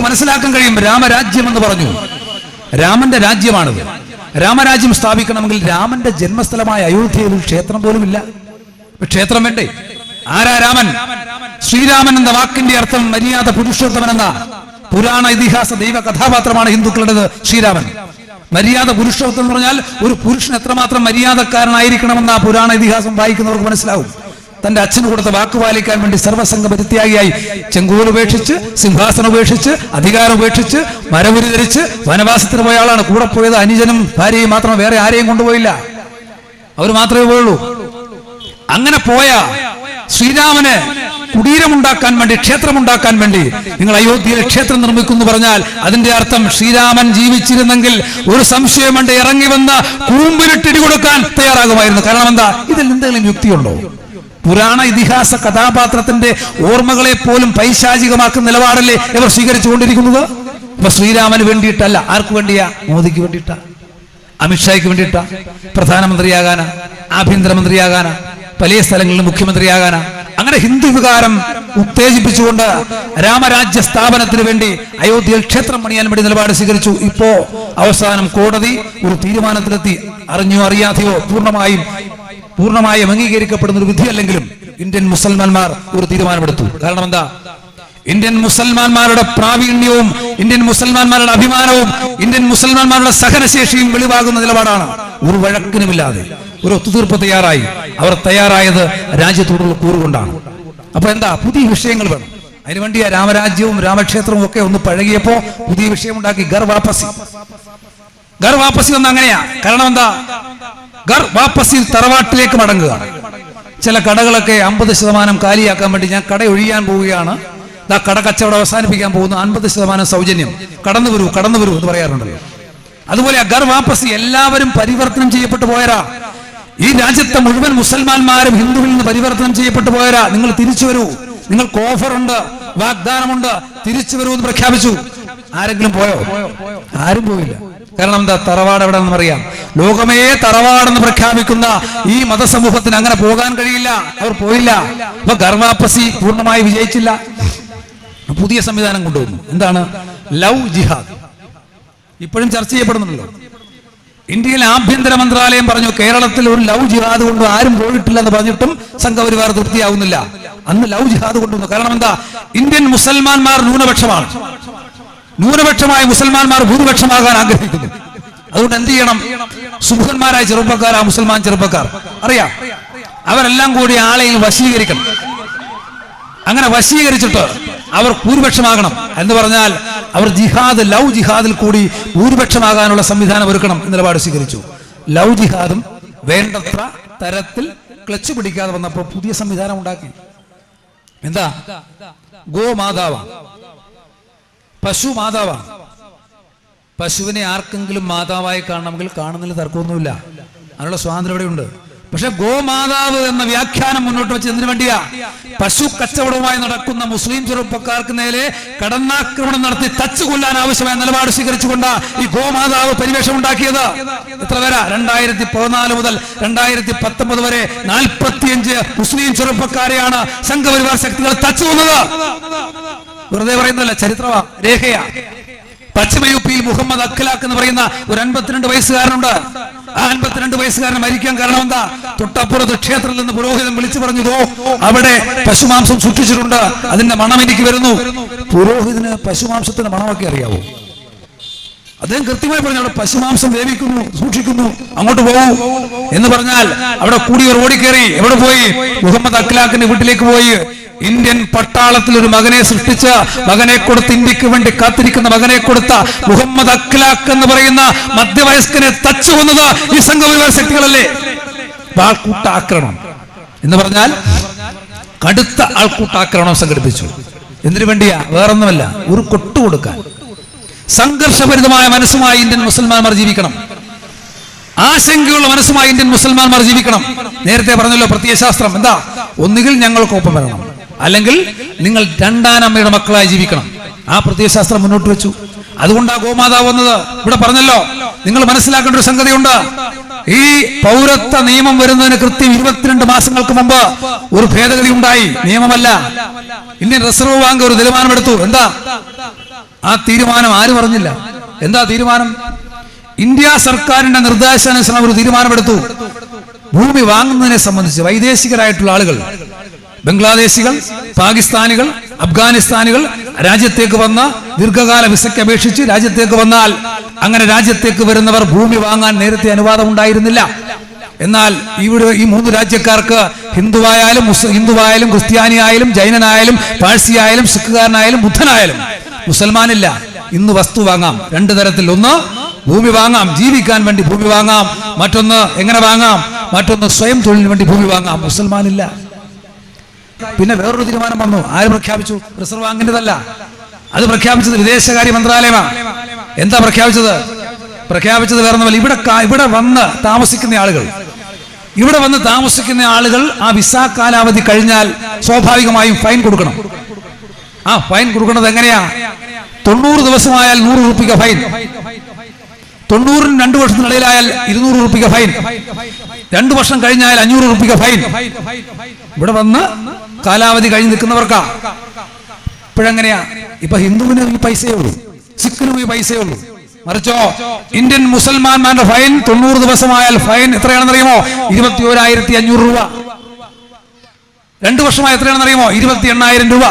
മനസ്സിലാക്കാൻ കഴിയും. രാമരാജ്യം എന്ന് പറഞ്ഞു, രാമന്റെ രാജ്യമാണത്. രാമരാജ്യം സ്ഥാപിക്കണമെങ്കിൽ രാമന്റെ ജന്മസ്ഥലമായ അയോധ്യയിൽ ഒരു ക്ഷേത്രം പോലും ഇല്ല. ക്ഷേത്രം വേണ്ടേ? ആരാ രാമൻ? ശ്രീരാമൻ എന്ന വാക്കിന്റെ അർത്ഥം മര്യാദ പുരുഷോത്തമൻ എന്ന പുരാണ ഇതിഹാസ ദൈവ കഥാപാത്രമാണ് ഹിന്ദുക്കളുടേത് ശ്രീരാമൻ. മര്യാദ പുരുഷോത്തമൻ എന്ന് പറഞ്ഞാൽ ഒരു പുരുഷൻ എത്രമാത്രം മര്യാദക്കാരനായിരിക്കണമെന്ന പുരാണ ഇതിഹാസം വായിക്കുന്നവർക്ക് മനസ്സിലാവും. തന്റെ അച്ഛന് കൊടുത്ത വാക്ക് പാലിക്കാൻ വേണ്ടി സർവസംഘ പരിത്യാഗിയായി ചെങ്കോൽ ഉപേക്ഷിച്ച്, സിംഹാസനം ഉപേക്ഷിച്ച്, അധികാരം ഉപേക്ഷിച്ച്, മരവുരി ധരിച്ച് വനവാസത്തിന് പോയ ആളാണ്. കൂടെ പോയത് അനുജനും ഭാര്യയും മാത്രം, വേറെ ആരെയും കൊണ്ടുപോയില്ല. അവർ മാത്രമേ പോയുള്ളൂ. അങ്ങനെ പോയ ശ്രീരാമന് കുടീരമുണ്ടാക്കാൻ വേണ്ടി, ക്ഷേത്രമുണ്ടാക്കാൻ വേണ്ടി നിങ്ങൾ അയോധ്യയിൽ ക്ഷേത്രം നിർമ്മിക്കുന്നു പറഞ്ഞാൽ അതിന്റെ അർത്ഥം ശ്രീരാമൻ ജീവിച്ചിരുന്നെങ്കിൽ ഒരു സംശയം വേണ്ട ഇറങ്ങി വന്ന കൂമ്പിലിട്ടിടി കൊടുക്കാൻ തയ്യാറാകുമായിരുന്നു. കാരണം എന്താ? ഇതിൽ എന്തെങ്കിലും യുക്തിയുണ്ടോ? പുരാണ ഇതിഹാസ കഥാപാത്രത്തിന്റെ ഓർമ്മകളെ പോലും പൈശാചികമാക്കുന്ന നിലപാടല്ലേ ഇവർ സ്വീകരിച്ചുകൊണ്ടിരിക്കുന്നത്? ഇപ്പൊ ശ്രീരാമന് വേണ്ടിയിട്ടല്ല. ആർക്ക് വേണ്ടിയാ? മോദിക്ക് വേണ്ടിയിട്ടാ, അമിത്ഷായ്ക്ക് വേണ്ടിയിട്ടാ, പ്രധാനമന്ത്രിയാകാനാ, ആഭ്യന്തരമന്ത്രിയാകാനാ, പല സ്ഥലങ്ങളിലും മുഖ്യമന്ത്രിയാകാനാ. അങ്ങനെ ഹിന്ദു വികാരം ഉത്തേജിപ്പിച്ചുകൊണ്ട് രാമരാജ്യ സ്ഥാപനത്തിന് വേണ്ടി അയോധ്യയിൽ ക്ഷേത്രം പണിയാൻ വേണ്ടി നിലപാട് സ്വീകരിച്ചു. ഇപ്പോ അവസാനം കോടതി ഒരു തീരുമാനത്തിലെത്തി. അറിഞ്ഞോ അറിയാതെയോ പൂർണ്ണമായും അംഗീകരിക്കപ്പെടുന്ന ഒരു വിധിയല്ലെങ്കിലും ഇന്ത്യൻ മുസൽമാന്മാർ ഒരു തീരുമാനമെടുത്തു. കാരണം എന്താ? ഇന്ത്യൻ മുസൽമാന്മാരുടെ പ്രാവീണ്യവും ഇന്ത്യൻ മുസൽമാന്മാരുടെ അഭിമാനവും ഇന്ത്യൻ മുസൽമാന്മാരുടെ സഹനശേഷിയും വെളിവാകുന്ന നിലപാടാണ്. ഒരു വഴക്കിനുമില്ലാതെ ഒരു ഒത്തുതീർപ്പ് തയ്യാറായി. അവർ തയ്യാറായത് രാജ്യത്തോടുള്ള കൂറുകൊണ്ടാണ്. അപ്പൊ എന്താ? പുതിയ വിഷയങ്ങൾ വേണം. അതിനുവേണ്ടി രാമരാജ്യവും രാമക്ഷേത്രവും ഒക്കെ ഒന്ന് പഴകിയപ്പോ പുതിയ വിഷയമുണ്ടാക്കി. ഗർ വാപ്പസി ഒന്ന് അങ്ങനെയാ. കാരണം എന്താ? ഗർ വാപ്പസി തറവാട്ടിലേക്ക് മടങ്ങുക. ചില കടകളൊക്കെ 50% കാലിയാക്കാൻ വേണ്ടി ഞാൻ കട ഒഴിയാൻ പോവുകയാണ്, കട കച്ചവടം അവസാനിപ്പിക്കാൻ പോകുന്നു, 50% സൗജന്യം, കടന്നു വരൂ എന്ന് പറയാറുണ്ടല്ലോ. അതുപോലെ ഗർ വാപ്പസി എല്ലാവരും പരിവർത്തനം ചെയ്യപ്പെട്ടു പോയരാ. ഈ രാജ്യത്തെ മുഴുവൻ മുസൽമാന്മാരും ഹിന്ദുവിൽ നിന്ന് പരിവർത്തനം ചെയ്യപ്പെട്ടു പോയരാ. നിങ്ങൾ തിരിച്ചു വരൂ, നിങ്ങൾക്ക് ഓഫറുണ്ട്, വാഗ്ദാനമുണ്ട്, തിരിച്ചു വരൂ എന്ന് പ്രഖ്യാപിച്ചു. ആരെങ്കിലും പോയോ? ആരും പോയില്ല. കാരണം എന്താ? തറവാട് എവിടെയെന്ന് അറിയാം. ലോകമേ തറവാടെന്ന് പ്രഖ്യാപിക്കുന്ന ഈ മതസമൂഹത്തിന് അങ്ങനെ പോകാൻ കഴിയില്ല. അവർ പോയില്ല. അപ്പൊ ഗർവാപ്പസി പൂർണ്ണമായി വിജയിച്ചില്ല. പുതിയ സംവിധാനം കൊണ്ടുവന്നു. എന്താണ്? ലവ് ജിഹാദ്. ഇപ്പോഴും ചർച്ച ചെയ്യപ്പെടുന്നുണ്ടല്ലോ. ഇന്ത്യയിലെ ആഭ്യന്തര മന്ത്രാലയം പറഞ്ഞു കേരളത്തിൽ ഒരു ലവ് ജിഹാദ് കൊണ്ട് ആരും പോയിട്ടില്ല എന്ന് പറഞ്ഞിട്ടും സംഘപരിവാർ തൃപ്തിയാവുന്നില്ല. അന്ന് ലവ് ജിഹാദ് കൊണ്ടുവന്നു. കാരണം എന്താ? ഇന്ത്യൻ മുസൽമാന്മാർ ന്യൂനപക്ഷമാണ്. ന്യൂനപക്ഷമായ മുസൽമാന്മാർ ഭൂരിപക്ഷമാകാൻ ആഗ്രഹിക്കുന്നു. അതുകൊണ്ട് എന്ത് ചെയ്യണം? സുഖന്മാരായ ചെറുപ്പക്കാർ, ആ മുസൽമാൻ ചെറുപ്പക്കാർ അറിയാം, അവരെല്ലാം കൂടി ആളെയിൽ വശീകരിക്കണം. അങ്ങനെ വശീകരിച്ചിട്ട് അവർ ഭൂരിപക്ഷമാകണം എന്ന് പറഞ്ഞാൽ അവർ ജിഹാദ്, ലവ് ജിഹാദിൽ കൂടി ഭൂരിപക്ഷമാകാനുള്ള സംവിധാനം ഒരുക്കണം എന്ന് നിലപാട് സ്വീകരിച്ചു. ലവ് ജിഹാദും വേണ്ടത്ര തരത്തിൽ ക്ലച്ച് പിടിക്കാതെ വന്നപ്പോൾ പുതിയ സംവിധാനം ഉണ്ടാക്കി. എന്താ? ഗോമാതാവാണ്, പശു മാതാവാണ്. പശുവിനെ ആർക്കെങ്കിലും മാതാവായി കാണണമെങ്കിൽ കാണുന്നതിൽ തർക്കമൊന്നുമില്ല, അതിനുള്ള സ്വാതന്ത്ര്യം ഇവിടെയുണ്ട്. പക്ഷെ ഗോമാതാവ് എന്ന വ്യാഖ്യാനം മുന്നോട്ട് വെച്ച് എന്തിനു വേണ്ടിയാ? പശു കച്ചവടവുമായി നടക്കുന്ന മുസ്ലിം ചെറുപ്പക്കാർക്ക് നേരെ കടന്നാക്രമണം നടത്തി തച്ചു കൊല്ലാൻ ആവശ്യമായ നിലപാട് സ്വീകരിച്ചുകൊണ്ട് ഈ ഗോമാതാവ് പരിവേഷം ഉണ്ടാക്കിയത്. എത്ര പേരാ? 2014 മുതൽ 2019 വരെ 45 മുസ്ലിം ചെറുപ്പക്കാരെയാണ് സംഘപരിവാർ ശക്തികൾ തച്ചു കൊന്നത്. വെറുതെ പറയുന്നതല്ല, ചരിത്രമാ, രേഖയാ. പശ്ചിമ യുപിയിൽ മുഹമ്മദ് അഖ്ലാഖ് എന്ന് പറയുന്ന ഒരു 52 വയസ്സുകാരനുണ്ട്. ആ 52 വയസ്സുകാരൻ മരിക്കാൻ കാരണം എന്താ? തൊട്ടപ്പുറത്ത് ക്ഷേത്രത്തിൽ നിന്ന് പുരോഹിതൻ വിളിച്ചു പറഞ്ഞു, അവിടെ പശുമാംസം സൂക്ഷിച്ചിട്ടുണ്ട്, അതിന്റെ മണം എനിക്ക് വരുന്നു. പുരോഹിതന് പശുമാംസത്തിന്റെ മണമൊക്കെ അറിയാവോ? അദ്ദേഹം കൃത്യമായി പറഞ്ഞു, അവിടെ പശുമാംസം വേവിക്കുന്നു, സൂക്ഷിക്കുന്നു, അങ്ങോട്ട് പോകൂ എന്ന് പറഞ്ഞാൽ അവിടെ കൂടിയവർ ഓടിക്കേറി. എവിടെ പോയി? മുഹമ്മദ് അഖ്ലാഖിന്റെ വീട്ടിലേക്ക് പോയി. ഇന്ത്യൻ പട്ടാളത്തിൽ ഒരു മകനെ സൃഷ്ടിച്ച്, മകനെ കൊടുത്ത്, ഇന്ത്യക്ക് വേണ്ടി കാത്തിരിക്കുന്ന മകനെ കൊടുത്ത മുഹമ്മദ് അഖ്ലാഖ് എന്ന് പറയുന്ന മധ്യവയസ്കനെ തച്ചു കൊന്നത് ഈ സംഘപരിവാർ ശക്തികളല്ലേ? ആൾക്കൂട്ടാക്രമണം എന്ന് പറഞ്ഞാൽ കടുത്ത ആൾക്കൂട്ടാക്രമണം സംഘടിപ്പിച്ചു. എന്തിനു വേണ്ടിയാ? വേറൊന്നുമല്ല, ഒരു കൊട്ടു കൊടുക്കാൻ. സംഘർഷഭരിതമായ മനസ്സുമായി ഇന്ത്യൻ മുസൽമാന്മാർ ജീവിക്കണം. ആശങ്കയുള്ള മനസ്സുമായി ഇന്ത്യൻ മുസൽമാന്മാർ ജീവിക്കണം. നേരത്തെ പറഞ്ഞല്ലോ, പ്രത്യയശാസ്ത്രം എന്താ? ഒന്നുകിൽ ഞങ്ങൾക്കൊപ്പം വരണം, അല്ലെങ്കിൽ നിങ്ങൾ രണ്ടാനമ്മയുടെ മക്കളായി ജീവിക്കണം. ആ പ്രത്യയശാസ്ത്രം മുന്നോട്ട് വെച്ചു. അതുകൊണ്ടാണ് ഗോമാതാവ് വന്നത്. ഇവിടെ പറഞ്ഞല്ലോ, നിങ്ങൾ മനസ്സിലാക്കേണ്ട ഒരു സംഗതിയുണ്ട്. ഈ പൗരത്വ നിയമം വരുന്നതിന് കൃത്യം 22 മാസങ്ങൾക്ക് മുമ്പ് ഒരു ഭേദഗതി ഉണ്ടായി. നിയമമല്ല, ഇന്ത്യൻ റിസർവ് ബാങ്ക് ഒരു തീരുമാനമെടുത്തു. എന്താ? ആ തീരുമാനം ആര് പറഞ്ഞില്ല? എന്താ തീരുമാനം? ഇന്ത്യ സർക്കാരിന്റെ നിർദ്ദേശാനുസരണം ഒരു തീരുമാനമെടുത്തു. ഭൂമി വാങ്ങുന്നതിനെ സംബന്ധിച്ച് വൈദേശികരായിട്ടുള്ള ആളുകൾ, ബംഗ്ലാദേശികൾ, പാകിസ്ഥാനികൾ, അഫ്ഗാനിസ്ഥാനികൾ രാജ്യത്തേക്ക് വന്ന ദീർഘകാല വിസയ്ക്ക് അപേക്ഷിച്ച് രാജ്യത്തേക്ക് വന്നാൽ അങ്ങനെ രാജ്യത്തേക്ക് വരുന്നവർ ഭൂമി വാങ്ങാൻ നേരത്തെ അനുവാദം ഉണ്ടായിരുന്നില്ല. എന്നാൽ ഇവിടെ ഈ 3 രാജ്യക്കാർക്ക് ഹിന്ദുവായാലും ക്രിസ്ത്യാനിയായാലും ജൈനനായാലും പാഴ്സിയായാലും സിഖുകാരനായാലും ബുദ്ധനായാലും മുസൽമാനില്ല. ഇന്ന് വസ്തു വാങ്ങാം 2 തരത്തിൽ. ഒന്ന് ഭൂമി വാങ്ങാം, ജീവിക്കാൻ വേണ്ടി ഭൂമി വാങ്ങാം. മറ്റൊന്ന് എങ്ങനെ വാങ്ങാം? മറ്റൊന്ന് സ്വയം തൊഴിലിന് വേണ്ടി ഭൂമി വാങ്ങാം. മുസൽമാനില്ല. പിന്നെ വേറൊരു തീരുമാനം വന്നു. ആര് പ്രഖ്യാപിച്ചു? റിസർവ് ബാങ്കിന്റെതല്ല, അത് പ്രഖ്യാപിച്ചത് വിദേശകാര്യ മന്ത്രാലയമാണ്. എന്താ പ്രഖ്യാപിച്ചത് വേറൊന്നുമല്ല. ഇവിടെ വന്ന് താമസിക്കുന്ന ആളുകൾ ആ വിസ കാലാവധി കഴിഞ്ഞാൽ സ്വാഭാവികമായും ഫൈൻ കൊടുക്കണം. ആ ഫൈൻ കൊടുക്കുന്നത് എങ്ങനെയാ? 90 ദിവസമായാൽ 100 രൂപ ഫൈൻ, 90-ന് 2 വർഷത്തിനിടയിലായാൽ 200 രൂപ ഫൈൻ, 2 വർഷം കഴിഞ്ഞാൽ 500 രൂപ ഫൈൻ. ഇവിടെ വന്ന് കാലാവധി കഴിഞ്ഞ് നിൽക്കുന്നവർക്കാ. ഇപ്പോഴെങ്ങനെയാ? ഇപ്പൊ ഹിന്ദുവിന് ഈ പൈസയേ ഉള്ളൂ, സിഖിനും ഈ പൈസയേ ഉള്ളൂ. മറിച്ചോ ഇന്ത്യൻ മുസൽമാന്മാരുടെ ഫൈൻ 90 ദിവസമായാൽ ഫൈൻ എത്രയാണെന്നറിയുമോ? 21,500 രൂപ. 2 വർഷമായി എത്രയാണെന്നറിയുമോ? 28,000 രൂപ.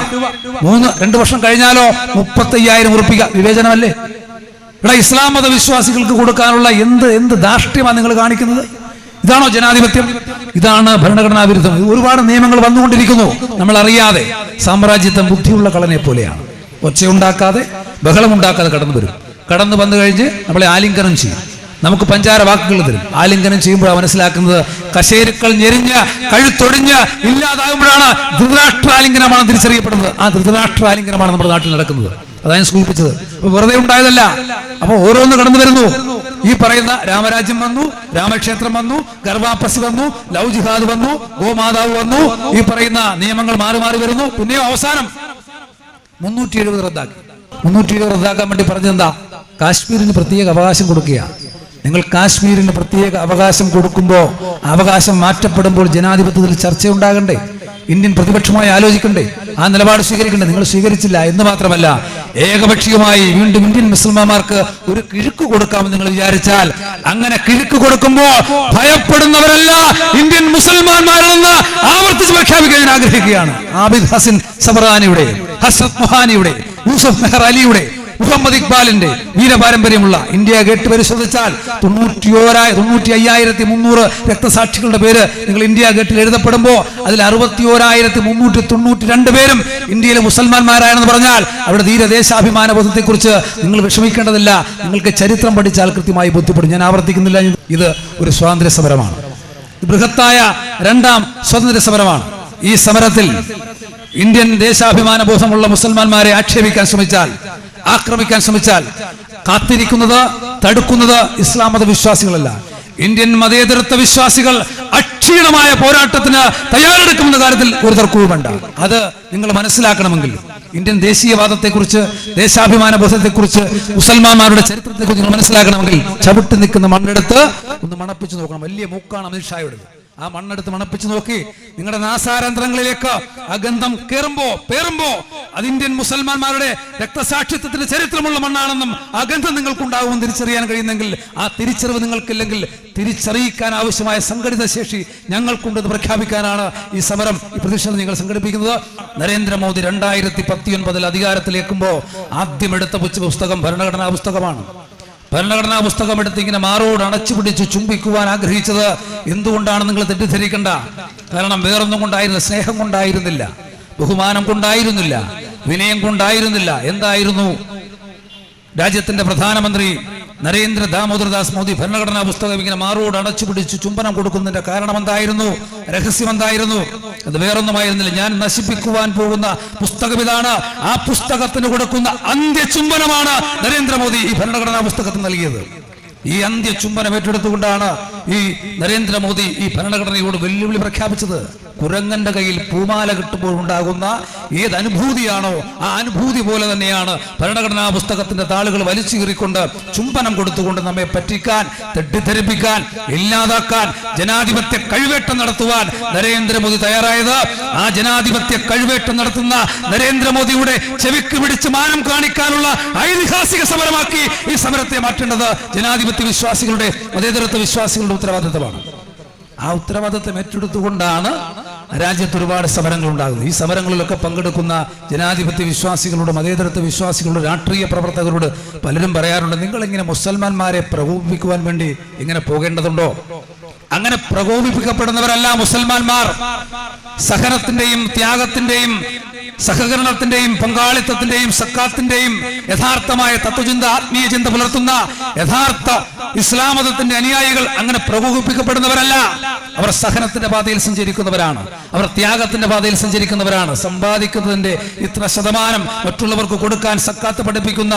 2 വർഷം കഴിഞ്ഞാലോ 35,000 ഉറുപ്പിക. വിവേചനമല്ലേ? ഇവിടെ ഇസ്ലാം മത വിശ്വാസികൾക്ക് കൊടുക്കാനുള്ള എന്ത് ധാർഷ്ട്യമാണ് നിങ്ങൾ കാണിക്കുന്നത്? ഇതാണോ ജനാധിപത്യം? ഇതാണ് ഭരണഘടനാ വിരുദ്ധം. ഒരുപാട് നിയമങ്ങൾ വന്നുകൊണ്ടിരിക്കുന്നു നമ്മൾ അറിയാതെ. സാമ്രാജ്യത്വം ബുദ്ധിയുള്ള കളനെ പോലെയാണ്. ഒച്ചയുണ്ടാക്കാതെ ബഹളമുണ്ടാക്കാതെ കടന്നു വന്നു കഴിഞ്ഞ് നമ്മളെ ആലിംഗനം ചെയ്യും. നമുക്ക് പഞ്ചാര വാക്കുകൾ തരും. ആലിംഗനം ചെയ്യുമ്പോഴാണ് മനസ്സിലാക്കുന്നത് കശേരുക്കൾ ഞെരിഞ്ഞ് കഴുത്തൊടിഞ്ഞ് ഇല്ലാതാകുമ്പോഴാണ് ധൃതരാഷ്ട്രാലിംഗനമാണ് തിരിച്ചറിയപ്പെടുന്നത്. ആ ധൃതരാഷ്ട്രാലിംഗനമാണ് നമ്മുടെ നാട്ടിൽ നടക്കുന്നത്. അതാണ് സൂചിപ്പിച്ചത്. അപ്പൊ വെറുതെ ഉണ്ടായതല്ല. അപ്പൊ ഓരോന്ന് കടന്നു വരുന്നു. ഈ പറയുന്ന രാമരാജ്യം വന്നു, രാമക്ഷേത്രം വന്നു, ഗർഭാപ്പസി വന്നു, ലവ് ജിഹാദ് വന്നു, ഗോമാതാവ് വന്നു. ഈ പറയുന്ന നിയമങ്ങൾ മാറി മാറി വരുന്നു. പിന്നെയോ അവസാനം 370 റദ്ദാക്കി. 370 റദ്ദാക്കാൻ വേണ്ടി പറഞ്ഞെന്താ? കാശ്മീരിന് പ്രത്യേക അവകാശം കൊടുക്കുക. നിങ്ങൾ കാശ്മീരിന് പ്രത്യേക അവകാശം കൊടുക്കുമ്പോൾ അവകാശം മാറ്റപ്പെടുമ്പോൾ ജനാധിപത്യത്തിൽ ചർച്ചയുണ്ടാകണ്ടേ? ഇന്ത്യൻ പ്രതിപക്ഷമായി ആലോചിക്കണ്ടേ? ആ നിലപാട് സ്വീകരിക്കണ്ടേ? നിങ്ങൾ സ്വീകരിച്ചില്ല എന്ന് മാത്രമല്ല, ഏകപക്ഷീയമായി വീണ്ടും ഇന്ത്യൻ മുസ്ലിംമാർക്ക് ഒരു കിഴുക്ക് കൊടുക്കാമെന്ന് നിങ്ങൾ വിചാരിച്ചാൽ, അങ്ങനെ കിഴുക്ക് കൊടുക്കുമ്പോൾ ഭയപ്പെടുന്നവരല്ല ഇന്ത്യൻ മുസൽമാന്മാരെന്ന് ആവർത്തിച്ച് പ്രഖ്യാപിക്കാൻ ഞാൻ ആഗ്രഹിക്കുകയാണ്. ആബിദ് ഹസൻ സബറാനിയുടെ, ഹസ്രത് മൊഹാനിയുടെ, യൂസഫ് മെഹർ അലിയുടെ, മുഹമ്മദ് ഇക്ബാലിന്റെ വീരപാരമ്പര്യമുള്ള ഇന്ത്യ ഗേറ്റ് പരിശോധിച്ചാൽ 95,300 രക്തസാക്ഷികളുടെ പേര് നിങ്ങൾ ഇന്ത്യ ഗേറ്റിൽ എഴുതപ്പെടുമ്പോൾ അതിൽ 61,392 പേരും ഇന്ത്യയിലെ മുസൽമാന്മാരാണെന്ന് പറഞ്ഞാൽ അവിടെ ധീരദേശാഭിമാന ബോധത്തെക്കുറിച്ച് നിങ്ങൾ വിഷമിക്കേണ്ടതില്ല. നിങ്ങൾക്ക് ചരിത്രം പഠിച്ചാൽ കൃത്യമായി ബോധ്യപ്പെടും. ഞാൻ ആവർത്തിക്കുന്നില്ല. ഇത് ഒരു സ്വാതന്ത്ര്യ സമരമാണ്. ബൃഹത്തായ 2ാം സ്വാതന്ത്ര്യ സമരമാണ്. ഈ സമരത്തിൽ ഇന്ത്യൻ ദേശാഭിമാന ബോധമുള്ള മുസൽമാന്മാരെ ആക്ഷേപിക്കാൻ ശ്രമിച്ചാൽ, ആക്രമിക്കാൻ ശ്രമിച്ചാൽ കാത്തിരിക്കുന്നത്, തടുക്കുന്നത് ഇസ്ലാം മത വിശ്വാസികളല്ല, ഇന്ത്യൻ മതേതരത്വ വിശ്വാസികൾ അക്ഷീണമായ പോരാട്ടത്തിന് തയ്യാറെടുക്കുന്ന കാര്യത്തിൽ ഒരു തർക്കവും വേണ്ട. അത് നിങ്ങൾ മനസ്സിലാക്കണമെങ്കിൽ ഇന്ത്യൻ ദേശീയവാദത്തെക്കുറിച്ച്, ദേശാഭിമാന ബോധത്തെക്കുറിച്ച്, മുസൽമാന്മാരുടെ ചരിത്രത്തെക്കുറിച്ച് നിങ്ങൾ മനസ്സിലാക്കണമെങ്കിൽ ചവിട്ടി നിൽക്കുന്ന മണ്ണെടുത്ത് ഒന്ന് മണപ്പിച്ചു നോക്കണം. വലിയ മൂക്കാണ് അമിത് ഷായുടെ. ആ മണ്ണെടുത്ത് മണപ്പിച്ചു നോക്കി നിങ്ങളുടെ നാസാരന്ധ്രങ്ങളിലേക്ക് ആ ഗന്ധം പേറുമ്പോ അത് ഇന്ത്യൻ മുസൽമാന്മാരുടെ രക്തസാക്ഷിത്വത്തിന്റെ ചരിത്രമുള്ള മണ്ണാണെന്നും ആ ഗന്ധം നിങ്ങൾക്കുണ്ടാകുമെന്ന് തിരിച്ചറിയാൻ കഴിയുന്നെങ്കിൽ, ആ തിരിച്ചറിവ് നിങ്ങൾക്കില്ലെങ്കിൽ തിരിച്ചറിയിക്കാൻ ആവശ്യമായ സംഘടിത ശേഷി ഞങ്ങൾക്കുണ്ടെന്ന് പ്രഖ്യാപിക്കാനാണ് ഈ സമരം, ഈ പ്രതിഷേധം നിങ്ങൾ സംഘടിപ്പിക്കുന്നത്. നരേന്ദ്രമോദി 2019 അധികാരത്തിലേക്കുമ്പോൾ ആദ്യം എടുത്ത പുസ്തകം ഭരണഘടനാ പുസ്തകമാണ്. ഭരണഘടനാ പുസ്തകം എടുത്ത് ഇങ്ങനെ മാറോട് അടച്ചുപിടിച്ച് ചുംബിക്കുവാൻ ആഗ്രഹിച്ചത് എന്തുകൊണ്ടാണ് നിങ്ങൾ തെറ്റിദ്ധരിക്കണ്ട. കാരണം വേറൊന്നും കൊണ്ടായിരുന്നില്ല. സ്നേഹം കൊണ്ടായിരുന്നില്ല, ബഹുമാനം കൊണ്ടായിരുന്നില്ല, വിനയം കൊണ്ടായിരുന്നില്ല. എന്തായിരുന്നു? രാജ്യത്തിന്റെ പ്രധാനമന്ത്രി നരേന്ദ്ര ദാമോദർദാസ് മോദി ഭരണഘടനാ പുസ്തകം ഇങ്ങനെ മാറോട് അടച്ചുപിടിച്ച് ചുംബനം കൊടുക്കുന്നതിന്റെ കാരണം എന്തായിരുന്നു? രഹസ്യം എന്തായിരുന്നു? അത് വേറൊന്നുമായിരുന്നില്ല. ഞാൻ നശിപ്പിക്കുവാൻ പോകുന്ന പുസ്തകം ഇതാണ്. ആ പുസ്തകത്തിന് കൊടുക്കുന്ന അന്ത്യചുംബനമാണ് നരേന്ദ്രമോദി ഈ ഭരണഘടനാ പുസ്തകത്തിന് നൽകിയത്. ഈ അന്ത്യചുംബനം ഏറ്റെടുത്തുകൊണ്ടാണ് ഈ നരേന്ദ്രമോദി ഈ ഭരണഘടനയോട് വെല്ലുവിളി പ്രഖ്യാപിച്ചത്. കുരങ്ങന്റെ കയ്യിൽ പൂമാല കിട്ടുമ്പോൾ ഉണ്ടാകുന്ന ഏത് അനുഭൂതിയാണോ ആ അനുഭൂതി പോലെ തന്നെയാണ് ഭരണഘടനാ പുസ്തകത്തിന്റെ താളുകൾ വലിച്ചു കീറിക്കൊണ്ട് ചുംബനം കൊടുത്തുകൊണ്ട് നമ്മെ പറ്റിക്കാൻ, തെറ്റിദ്ധരിപ്പിക്കാൻ, ഇല്ലാതാക്കാൻ, ജനാധിപത്യ കഴിവേട്ടം നടത്തുവാൻ നരേന്ദ്രമോദി തയ്യാറായത്. ആ ജനാധിപത്യ കഴിവേട്ടം നടത്തുന്ന നരേന്ദ്രമോദിയുടെ ചെവിക്ക് പിടിച്ച് മാനം കാണിക്കാനുള്ള ഐതിഹാസിക സമരമാക്കി ഈ സമരത്തെ മാറ്റേണ്ടത് ജനാധിപത്യ വിശ്വാസികളുടെ, മതേതരത്വ വിശ്വാസികളുടെ ഉത്തരവാദിത്തമാണ്. ആ ഉത്തരവാദിത്തം ഏറ്റെടുത്തുകൊണ്ടാണ് രാജ്യത്ത് ഒരുപാട് സമരങ്ങൾ ഉണ്ടാകുന്നത്. ഈ സമരങ്ങളിലൊക്കെ പങ്കെടുക്കുന്ന ജനാധിപത്യ വിശ്വാസികളുടെ, മതേതരത്വ വിശ്വാസികളുടെ, രാഷ്ട്രീയ പ്രവർത്തകരോട് പലരും പറയാറുണ്ട്, നിങ്ങളിങ്ങനെ മുസൽമാന്മാരെ പ്രകോപിപ്പിക്കുവാൻ വേണ്ടി ഇങ്ങനെ പോകേണ്ടതുണ്ടോ? അങ്ങനെ പ്രകോപിപ്പിക്കപ്പെടുന്നവരല്ല മുസൽമാന്മാർ. സഹനത്തിന്റെയും ത്യാഗത്തിന്റെയും സഹകരണത്തിന്റെയും പങ്കാളിത്തത്തിന്റെയും സക്കാത്തിന്റെയും യഥാർത്ഥമായ തത്വചിന്ത, ആത്മീയ ചിന്ത പുലർത്തുന്ന യഥാർത്ഥ ഇസ്ലാം മതത്തിന്റെ അനുയായികൾ അങ്ങനെ പ്രകോപിപ്പിക്കപ്പെടുന്നവരല്ല. അവർ സഹനത്തിന്റെ പാതയിൽ സഞ്ചരിക്കുന്നവരാണ്, അവർ ത്യാഗത്തിന്റെ പാതയിൽ സഞ്ചരിക്കുന്നവരാണ്. സമ്പാദിക്കുന്നതിന്റെ ഇത്ര ശതമാനം മറ്റുള്ളവർക്ക് കൊടുക്കാൻ സക്കാത്ത് പഠിപ്പിക്കുന്ന,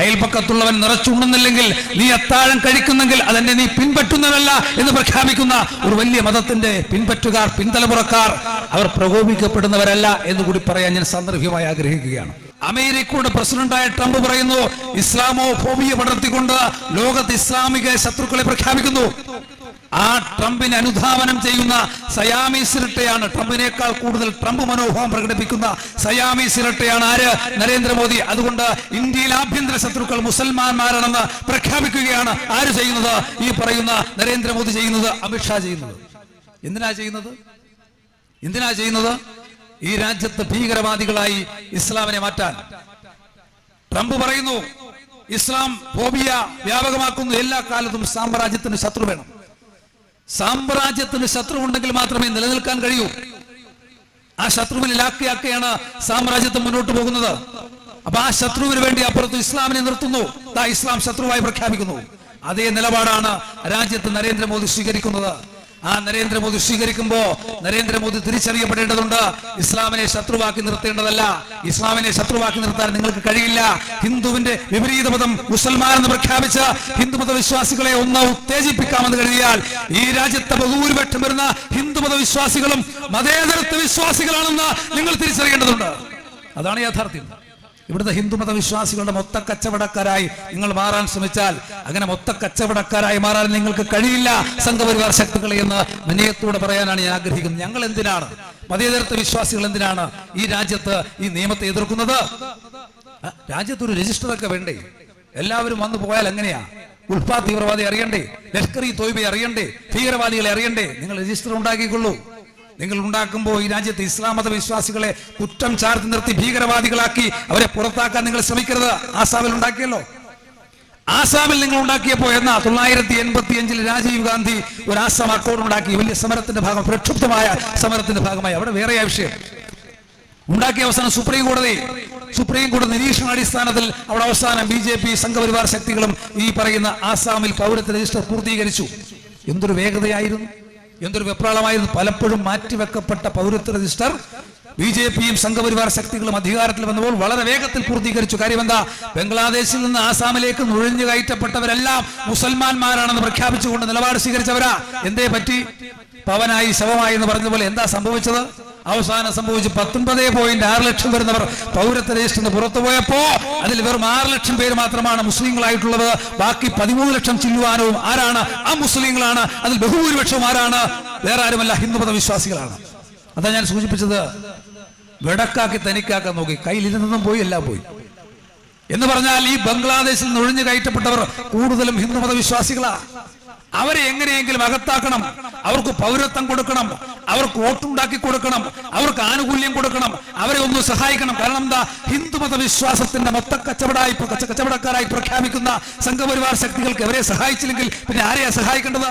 അയൽപക്കത്തുള്ളവൻ നിറച്ചുണ്ണുന്നില്ലെങ്കിൽ നീ അത്താഴം കഴിക്കുന്നെങ്കിൽ അതെന്നെ നീ പിൻപറ്റുന്നവരല്ല എന്ന് പ്രഖ്യാപിക്കുന്ന ഒരു വലിയ മതത്തിന്റെ പിൻപറ്റുകാർ, പിൻതലമുറക്കാർ, അവർ പ്രകോപിക്കപ്പെടുന്നവരല്ല എന്ന് കൂടി പറയാൻ ഞാൻ സന്ദർഭമായി ആഗ്രഹിക്കുകയാണ്. അമേരിക്കയുടെ പ്രസിഡന്റായ ട്രംപ് പറയുന്നു, ഇസ്ലാമോ ഫോബിയ പടർത്തിക്കൊണ്ട് ലോകത്ത് ഇസ്ലാമിക ശത്രുക്കളെ പ്രഖ്യാപിക്കുന്നു. ആ ട്രംപിനെ അനുധാവനം ചെയ്യുന്ന സയാമീസ് ഇരട്ടയാണ്, ട്രംപിനേക്കാൾ കൂടുതൽ ട്രംപ് മനോഭാവം പ്രകടിപ്പിക്കുന്ന സയാമീസ് ഇരട്ടയാണ് ആര്? നരേന്ദ്രമോദി. അതുകൊണ്ട് ഇന്ത്യയിൽ ആഭ്യന്തര ശത്രുക്കൾ മുസൽമാന്മാരാണെന്ന് പ്രഖ്യാപിക്കുകയാണ് ആര് ചെയ്യുന്നത്? ഈ പറയുന്ന നരേന്ദ്രമോദി ചെയ്യുന്നത്, അമിത്ഷാ ചെയ്യുന്നത്. എന്തിനാ ചെയ്യുന്നത്? ഈ രാജ്യത്ത് ഭീകരവാദികളായി ഇസ്ലാമിനെ മാറ്റാൻ. ട്രംപ് പറയുന്നു, ഇസ്ലാം ഫോബിയ വ്യാപകമാക്കുന്നു, എല്ലാ കാലത്തും സാമ്രാജ്യത്തിന് ശത്രു വേണം. സാമ്രാജ്യത്തിന് ശത്രു ഉണ്ടെങ്കിൽ മാത്രമേ നിലനിൽക്കാൻ കഴിയൂ. ആ ശത്രുവിനെ ലാക്കിയാക്കിയാണ് സാമ്രാജ്യത്തെ മുന്നോട്ട് പോകുന്നത്. അപ്പൊ ആ ശത്രുവിന് വേണ്ടി അപ്പുറത്ത് ഇസ്ലാമിനെ നിർത്തുന്നു, ഇസ്ലാം ശത്രുവായി പ്രഖ്യാപിക്കുന്നു. അതേ നിലപാടാണ് രാജ്യത്ത് നരേന്ദ്രമോദി സ്വീകരിക്കുന്നത്. ആ നരേന്ദ്രമോദി സ്വീകരിക്കുമ്പോ നരേന്ദ്രമോദി തിരിച്ചറിയപ്പെടേണ്ടതുണ്ട്. ഇസ്ലാമിനെ ശത്രുവാക്കി നിർത്തേണ്ടതല്ല. ഇസ്ലാമിനെ ശത്രുവാക്കി നിർത്താൻ നിങ്ങൾക്ക് കഴിയില്ല. ഹിന്ദുവിന്റെ വിപരീത മതം മുസൽമാൻ എന്ന് പ്രഖ്യാപിച്ച് ഹിന്ദുമത വിശ്വാസികളെ ഒന്ന് ഉത്തേജിപ്പിക്കാമെന്ന് കരുതിയാൽ ഈ രാജ്യത്തെ ബഹുഭൂരിപക്ഷം വരുന്ന ഹിന്ദുമത വിശ്വാസികളും മതേതരത്വ വിശ്വാസികളാണെന്ന് നിങ്ങൾ തിരിച്ചറിയേണ്ടതുണ്ട്. അതാണ് യാഥാർത്ഥ്യം. ഇവിടുത്തെ ഹിന്ദുമത വിശ്വാസികളുടെ മൊത്ത കച്ചവടക്കാരായി നിങ്ങൾ മാറാൻ ശ്രമിച്ചാൽ, അങ്ങനെ മൊത്ത കച്ചവടക്കാരായി മാറാൻ നിങ്ങൾക്ക് കഴിയില്ല സംഘപരിവാർ ശക്തികളെ എന്ന് വിനയത്തോടെ പറയാനാണ് ഞാൻ ആഗ്രഹിക്കുന്നത്. ഞങ്ങൾ എന്തിനാണ്, മതേതരത്വ വിശ്വാസികൾ എന്തിനാണ് ഈ രാജ്യത്ത് ഈ നിയമത്തെ എതിർക്കുന്നത്? രാജ്യത്ത് ഒരു രജിസ്റ്ററൊക്കെ വേണ്ടേ? എല്ലാവരും വന്നു പോയാൽ എങ്ങനെയാ? ഉൾഫാ തീവ്രവാദി അറിയണ്ടേ? ലഷ്കർ ഇ തോയ്ബയെ അറിയണ്ടേ? ഭീകരവാദികളെ അറിയണ്ടേ? നിങ്ങൾ രജിസ്റ്റർ ഉണ്ടാക്കിക്കൊള്ളൂ. നിങ്ങൾ ഉണ്ടാക്കുമ്പോൾ ഈ രാജ്യത്ത് ഇസ്ലാം മത വിശ്വാസികളെ കുറ്റം ചാർത്തി നിർത്തി ഭീകരവാദികളാക്കി അവരെ പുറത്താക്കാൻ നിങ്ങൾ ശ്രമിക്കരുത്. ആസാമിൽ ഉണ്ടാക്കിയല്ലോ. ആസാമിൽ നിങ്ങൾ ഉണ്ടാക്കിയപ്പോ 1985 രാജീവ് ഗാന്ധി ഒരു ആസാം അക്കോർഡ് ഉണ്ടാക്കി. വലിയ സമരത്തിന്റെ ഭാഗം, പ്രക്ഷുബ്ധമായ സമരത്തിന്റെ ഭാഗമായി അവിടെ വേറെയാ വിഷയം ഉണ്ടാക്കിയ. അവസാനം സുപ്രീം കോടതി നിരീക്ഷണ അടിസ്ഥാനത്തിൽ അവിടെ അവസാനം BJP സംഘപരിവാർ ശക്തികളും ഈ പറയുന്ന ആസാമിൽ പൗരത്വ രജിസ്റ്റർ പൂർത്തീകരിച്ചു. എന്തൊരു വേഗതയായിരുന്നു, എന്തൊരു വെപ്രാളമായിരുന്നു. പലപ്പോഴും മാറ്റിവെക്കപ്പെട്ട പൗരത്വ രജിസ്റ്റർ BJPയും സംഘപരിവാർ ശക്തികളും അധികാരത്തിൽ വന്നപ്പോൾ വളരെ വേഗത്തിൽ പൂർത്തീകരിച്ചു. കാര്യം എന്താ? ബംഗ്ലാദേശിൽ നിന്ന് ആസാമിലേക്ക് നുഴഞ്ഞു കയറ്റപ്പെട്ടവരെല്ലാം മുസൽമാന്മാരാണെന്ന് പ്രഖ്യാപിച്ചുകൊണ്ട് നിലപാട് സ്വീകരിച്ചവരാ. എന്തേ പറ്റി? പവനായി ശവമായി എന്ന് പറഞ്ഞതുപോലെ എന്താ സംഭവിച്ചത്? അവസാനം സംഭവിച്ചു 19.6 ലക്ഷം വരുന്നവർ പൗരത്വ രജിസ്റ്ററിന് പുറത്തു പോയപ്പോ അതിൽ വെറും 6 ലക്ഷം പേര് മാത്രമാണ് മുസ്ലിങ്ങളായിട്ടുള്ളത്. ബാക്കി 13 ലക്ഷം ചില്ലുവാനവും ആരാണ്? ആ മുസ്ലിങ്ങളാണ്. അതിൽ ബഹുഭൂരിപക്ഷവും ആരാണ്? വേറെ ആരുമല്ല, ഹിന്ദുമത വിശ്വാസികളാണ്. അതാ ഞാൻ സൂചിപ്പിച്ചത്. വെടക്കാക്കി തനിക്കാക്കാൻ നോക്കി, കയ്യിലിരുന്നതും പോയി, എല്ലാം പോയി എന്ന് പറഞ്ഞാൽ ഈ ബംഗ്ലാദേശിൽ നുഴഞ്ഞു കയറ്റപ്പെട്ടവർ കൂടുതലും ഹിന്ദുമത വിശ്വാസികളാ. അവരെ എങ്ങനെയെങ്കിലും അകത്താക്കണം, അവർക്ക് പൗരത്വം കൊടുക്കണം, അവർക്ക് വോട്ടുണ്ടാക്കി കൊടുക്കണം, അവർക്ക് ആനുകൂല്യം കൊടുക്കണം, അവരെ ഒന്ന് സഹായിക്കണം. കാരണം എന്താ? ഹിന്ദുമത വിശ്വാസത്തിന്റെ മൊത്ത കച്ചവടക്കാരായി പ്രഖ്യാപിക്കുന്ന സംഘപരിവാർ ശക്തികൾക്ക് അവരെ സഹായിച്ചില്ലെങ്കിൽ പിന്നെ ആരെയാ സഹായിക്കേണ്ടത്?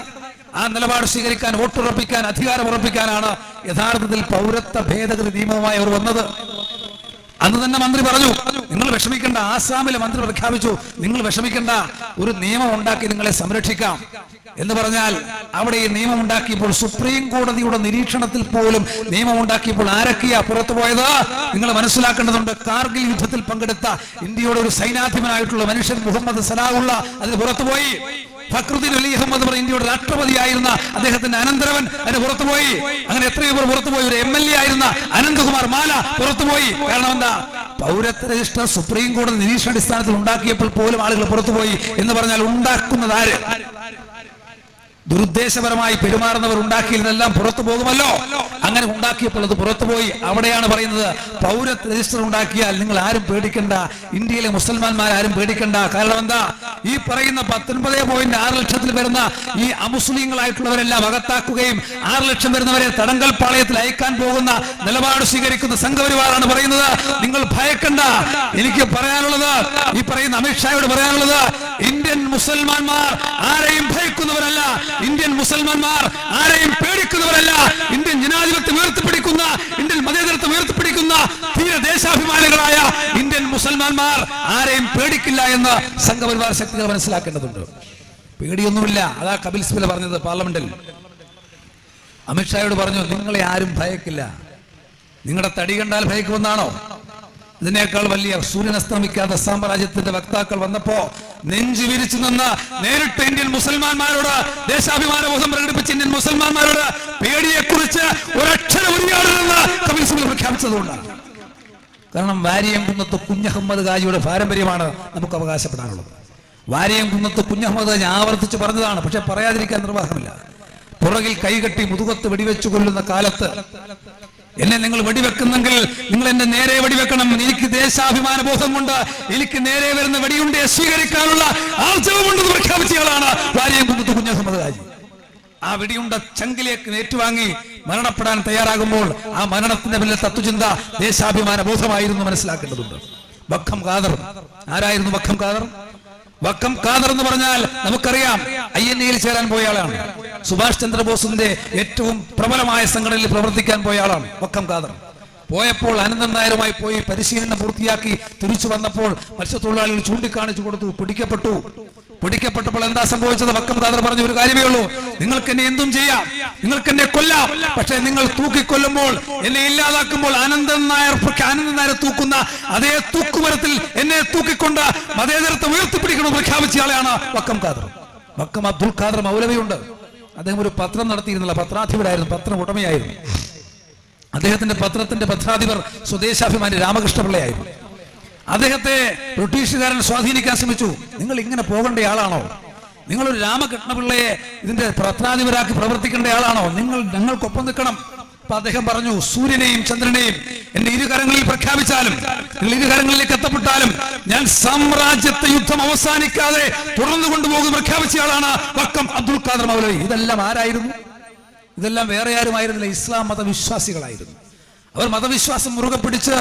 ആ നിലപാട് സ്വീകരിക്കാൻ, വോട്ടുറപ്പിക്കാൻ, അധികാരം ഉറപ്പിക്കാനാണ് യഥാർത്ഥത്തിൽ പൗരത്വ ഭേദഗതി നിയമവുമായി അവർ വന്നത്. അന്ന് തന്നെ മന്ത്രി പറഞ്ഞു, നിങ്ങൾ വിഷമിക്കേണ്ട. ആസാമിലെ മന്ത്രി പ്രഖ്യാപിച്ചു, നിങ്ങൾ വിഷമിക്കേണ്ട, ഒരു നിയമം ഉണ്ടാക്കി നിങ്ങളെ സംരക്ഷിക്കാം എന്ന് പറഞ്ഞാൽ അവിടെ ഈ നിയമം ഉണ്ടാക്കിയപ്പോൾ സുപ്രീം കോടതിയുടെ നിരീക്ഷണത്തിൽ പോലും നിയമം ഉണ്ടാക്കിയപ്പോൾ ആരൊക്കെയാ പുറത്തു പോയത്? നിങ്ങൾ മനസ്സിലാക്കേണ്ടതുണ്ട്. കാർഗിൽ യുദ്ധത്തിൽ പങ്കെടുത്ത ഇന്ത്യയുടെ ഒരു സൈനാധിപനായിട്ടുള്ള മനുഷ്യൻ മുഹമ്മദ് സലാഹുള്ള അതിൽ പുറത്തുപോയി. ഫക്രുദ്ദീൻ അലി അഹമ്മദ് പറഞ്ഞ ഇന്ത്യയുടെ രാഷ്ട്രപതിയായിരുന്ന അദ്ദേഹത്തിന്റെ അനന്തരവൻ അതിന് പുറത്തുപോയി. അങ്ങനെ എത്രയോ പേർ പുറത്തുപോയി. ഒരു MLA ആയിരുന്ന അനന്തകുമാർ മാല പുറത്തുപോയി. കാരണം എന്താ? പൗരത്വ രജിസ്റ്റർ സുപ്രീം കോടതി നിരീക്ഷണാടിസ്ഥാനത്തിൽ ഉണ്ടാക്കിയപ്പോൾ പോലും ആളുകൾ പുറത്തുപോയി എന്ന് പറഞ്ഞാൽ ഉണ്ടാക്കുന്നത് ആര്? ദുരുദ്ദേശപരമായി പെരുമാറുന്നവർ ഉണ്ടാക്കിയതെല്ലാം പുറത്തു പോകുമല്ലോ. അങ്ങനെ ഉണ്ടാക്കിയപ്പോൾ അത് പുറത്തുപോയി. അവിടെയാണ് പറയുന്നത് പൗരത്വ രജിസ്റ്റർ ഉണ്ടാക്കിയാൽ നിങ്ങൾ ആരും പേടിക്കണ്ട, ഇന്ത്യയിലെ മുസൽമാന്മാർ ആരും പേടിക്കണ്ട. കാരണം എന്താ? ഈ പറയുന്ന 19.6 ലക്ഷത്തിൽ വരുന്ന ഈ അമുസ്ലിങ്ങളായിട്ടുള്ളവരെല്ലാം അകത്താക്കുകയും 6 ലക്ഷം വരുന്നവരെ തടങ്കൽ പാളയത്തിൽ അയക്കാൻ പോകുന്ന നിലപാട് സ്വീകരിക്കുന്ന സംഘപരിവാറാണ് പറയുന്നത്. നിങ്ങൾ ഭയക്കണ്ട. എനിക്ക് പറയാനുള്ളത്, ഈ പറയുന്ന അമിത്ഷായോട് പറയാനുള്ളത്, ഇന്ത്യൻ മുസൽമാന്മാർ ആരെയും ഭയക്കുന്നവരല്ല, ഇന്ത്യൻ മുസൽമാന്മാർ ആരെയും പേടിക്കുന്നവരല്ല. ഇന്ത്യൻ ജനാധിപത്യം ഉയർത്തിപ്പിടിക്കുന്ന, ഇന്ത്യൻ മതേതരത്വം ഉയർത്തിപ്പിടിക്കുന്ന തീര ദേശാഭിമാനികളായ ഇന്ത്യൻ മുസൽമാന്മാർ ആരെയും പേടിക്കില്ല എന്ന് സംഘപരിവാർ ശക്തികൾ മനസ്സിലാക്കേണ്ടതുണ്ട്. പേടിയൊന്നുമില്ല. അതാ കപിൽ സിബൽ പറഞ്ഞത് പാർലമെന്റിൽ. അമിത്ഷായോട് പറഞ്ഞു, നിങ്ങളെ ആരും ഭയക്കില്ല. നിങ്ങളുടെ തടി കണ്ടാൽ ഭയക്കുമെന്നാണോ? ഇതിനേക്കാൾ വലിയ സൂര്യൻ അസ്തമിക്കാത്ത സാമ്രാജ്യത്തിന്റെ വക്താക്കൾ വന്നപ്പോ നെഞ്ചു വിരിച്ചു നിന്ന് നേരിട്ട് ഇന്ത്യൻ മുസൽമാന്മാരോട് ദേശാഭിമാന ബോധം പ്രകടിപ്പിച്ച ഇന്ത്യൻ മുസൽമാന്മാരോട് പേടിയെക്കുറിച്ച് ഒരക്ഷരം ഉരിയാടരുതെന്ന് കപിൽ സിബൽ പ്രഖ്യാപിച്ചതുകൊണ്ടാണ്. കാരണം വാരിയംകുന്നത്ത് കുഞ്ഞഹമ്മദ് ഖാജിയുടെ പാരമ്പര്യമാണ് നമുക്ക് അവകാശപ്പെടാനുള്ളത്. വാരിയംകുന്നത്ത് കുഞ്ഞഹമ്മദ് ഖാജി ആവർത്തിച്ച് പറഞ്ഞതാണ്. പക്ഷെ പറയാതിരിക്കാൻ നിർവാഹമില്ല. പുറകിൽ കൈകെട്ടി മുതുകത്ത് വെടിവെച്ചു കൊല്ലുന്ന കാലത്ത് എന്നെ നിങ്ങൾ വെടിവെക്കുന്നെങ്കിൽ നിങ്ങൾ എന്നെ നേരെ വെടിവെക്കണം. എനിക്ക് ദേശാഭിമാന ബോധം കൊണ്ട് എനിക്ക് നേരെ വരുന്ന വെടിയുണ്ടയെ സ്വീകരിക്കാനുള്ള ആർജവമുണ്ടെന്ന് പ്രഖ്യാപിച്ചയാളാണ് വാരിയംകുന്നത്ത് കുഞ്ഞഹമ്മദ് ഖാജി. ആ വെടിയുണ്ട ചങ്കിലേക്ക് ഏറ്റുവാങ്ങി മരണപ്പെടാൻ തയ്യാറാകുമ്പോൾ ആ മരണത്തിന്റെ പിന്നിലെ തത്വചിന്ത ദേശാഭിമാന ബോധമായിരുന്നു മനസ്സിലാക്കേണ്ടതുണ്ട്. വക്കം ഖാദർ ആരായിരുന്നു? വക്കം ഖാദർ എന്ന് പറഞ്ഞാൽ നമുക്കറിയാം, INA ചേരാൻ പോയ ആളാണ്. സുഭാഷ് ചന്ദ്രബോസിന്റെ ഏറ്റവും പ്രബലമായ സംഘടനയിൽ പ്രവർത്തിക്കാൻ പോയ ആളാണ് വക്കം ഖാദർ. പോയപ്പോൾ അനന്തൻ നായരുമായി പോയി പരിശീലനം പൂർത്തിയാക്കി തിരിച്ചു വന്നപ്പോൾ മത്സ്യത്തൊഴിലാളികൾ ചൂണ്ടിക്കാണിച്ചു കൊടുത്തു. പിടിക്കപ്പെട്ടപ്പോൾ എന്താ സംഭവിച്ചത്? വക്കം ഖാദർ പറഞ്ഞ ഒരു കാര്യമേ ഉള്ളൂ, നിങ്ങൾക്ക് എന്നെ എന്തും ചെയ്യാം, നിങ്ങൾക്ക് എന്നെ കൊല്ലാം, പക്ഷെ നിങ്ങൾ തൂക്കിക്കൊല്ലുമ്പോൾ, എന്നെ ഇല്ലാതാക്കുമ്പോൾ അനന്തൻ നായർ തൂക്കുന്ന അതേ തൂക്കുമരത്തിൽ എന്നെ തൂക്കിക്കൊണ്ട് മതേതരത്വം ഉയർത്തിപ്പിടിക്കണം പ്രഖ്യാപിച്ചയാളെയാണ് വക്കം ഖാദർ. വക്കം അബ്ദുൽ ഖാദർ മൗലവിയുണ്ട്. അദ്ദേഹം ഒരു പത്രം നടത്തിയിരുന്നില്ല, പത്രാധിപരായിരുന്നു, പത്രം ഉടമയായിരുന്നു. അദ്ദേഹത്തിന്റെ പത്രത്തിന്റെ പത്രാധിപർ സ്വദേശാഭിമാനി രാമകൃഷ്ണപിള്ളയായിരുന്നു. അദ്ദേഹത്തെ ബ്രിട്ടീഷുകാരൻ സ്വാധീനിക്കാൻ ശ്രമിച്ചു. നിങ്ങൾ ഇങ്ങനെ പോകേണ്ട ആളാണോ? നിങ്ങളൊരു രാമകൃഷ്ണപിള്ളയെ ഇതിന്റെ പത്രാധിപരാക്കി പ്രവർത്തിക്കേണ്ട ആളാണോ? ഞങ്ങൾക്കൊപ്പം നിൽക്കണം. അപ്പൊ അദ്ദേഹം പറഞ്ഞു, സൂര്യനെയും ചന്ദ്രനെയും എന്റെ ഇരുകരങ്ങളിൽ പ്രഖ്യാപിച്ചാലും, നിങ്ങൾ ഇരുകരങ്ങളിലേക്ക് എത്തപ്പെട്ടാലും ഞാൻ സാമ്രാജ്യത്തെ യുദ്ധം അവസാനിക്കാതെ തുടർന്നു കൊണ്ടുപോകുന്ന പ്രഖ്യാപിച്ചയാളാണ് വക്കം അബ്ദുൽ ഖാദർ മൗലവി. ഇതെല്ലാം ആരായിരുന്നു? ഇതെല്ലാം വേറെ ആരുമായിരുന്നില്ല, ഇസ്ലാം മതവിശ്വാസികളായിരുന്നു. അവർ മതവിശ്വാസം മുറുകെ പിടിച്ച്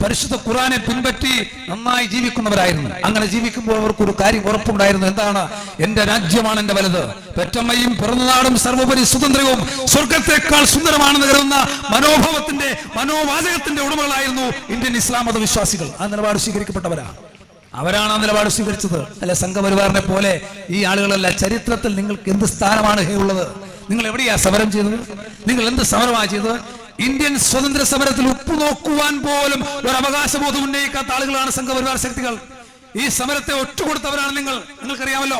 പരിശുദ്ധ ഖുർആനെ പിൻപറ്റി നന്നായി ജീവിക്കുന്നവരായിരുന്നു. അങ്ങനെ ജീവിക്കുമ്പോൾ അവർക്കൊരു കാര്യം ഉറപ്പുണ്ടായിരുന്നു. എന്താണ്? എന്റെ രാജ്യമാണ് എന്റെ വലുത്, പെറ്റമ്മയും പിറന്നനാടും സർവോപരി സ്വതന്ത്രവും സ്വർഗത്തെക്കാൾ സുന്ദരമാണെന്ന് കരുതുന്ന മനോവാചകത്തിന്റെ ഉടമകളായിരുന്നു ഇന്ത്യൻ ഇസ്ലാം മതവിശ്വാസികൾ. ആ നിലപാട് സ്വീകരിക്കപ്പെട്ടവരാണ്. അവരാണ് ആ നിലപാട് സ്വീകരിച്ചത്. അല്ല, സംഘപരിവാറിനെ പോലെ ഈ ആളുകളല്ല. ചരിത്രത്തിൽ നിങ്ങൾക്ക് എന്ത് സ്ഥാനമാണ് ഉള്ളത്? നിങ്ങൾ എവിടെയാ സമരം ചെയ്തത്? നിങ്ങൾ എന്ത് സമരമാണ് ചെയ്തത്? ഇന്ത്യൻ സ്വതന്ത്ര സമരത്തിൽ ഉപ്പു നോക്കുവാൻ പോലും ഒരു അവകാശബോധം ഉന്നയിക്കാത്ത ആളുകളാണ് സംഘപരിവാർ ശക്തികൾ. ഈ സമരത്തെ ഒറ്റുകൊടുത്തവരാണ് നിങ്ങൾ. നിങ്ങൾക്കറിയാമല്ലോ,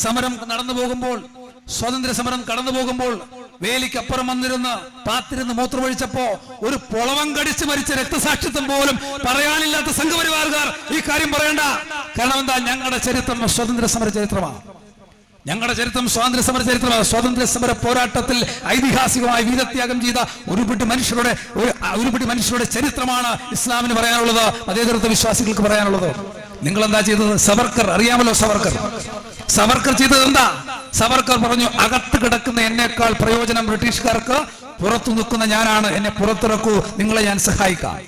സമരം നടന്നു പോകുമ്പോൾ, സ്വാതന്ത്ര്യ സമരം കടന്നു പോകുമ്പോൾ വേലിക്കപ്പുറം വന്നിരുന്ന് പാത്തിരുന്ന് മൂത്രമൊഴിച്ചപ്പോ ഒരു പൊളവം കടിച്ച് മരിച്ച രക്തസാക്ഷിത്വം പോലും പറയാനില്ലാത്ത സംഘപരിവാറുകാർ ഈ കാര്യം പറയണ്ട. കാരണം എന്താ? ഞങ്ങളുടെ ചരിത്രം സ്വാതന്ത്ര്യ സമര ചരിത്രമാണ്. ഞങ്ങളുടെ ചരിത്രം സ്വാതന്ത്ര്യ സമര ചരിത്രമാണ്. സ്വാതന്ത്ര്യ സമര പോരാട്ടത്തിൽ ഐതിഹാസികമായി വീരത്യാഗം ചെയ്ത ഒരുപിടി മനുഷ്യരുടെ ചരിത്രമാണ് ഇസ്ലാമിന് പറയാനുള്ളത്, മതേതരത്വ വിശ്വാസികൾക്ക് പറയാനുള്ളത്. നിങ്ങൾ എന്താ ചെയ്തത്? സവർക്കർ അറിയാമല്ലോ. സവർക്കർ ചെയ്തത് എന്താ? സവർക്കർ പറഞ്ഞു, അകത്ത് കിടക്കുന്ന എന്നേക്കാൾ പ്രയോജനം ബ്രിട്ടീഷുകാർക്ക് പുറത്തു നിൽക്കുന്ന ഞാനാണ്, എന്നെ പുറത്തിറക്കൂ, നിങ്ങളെ ഞാൻ സഹായിക്കാം.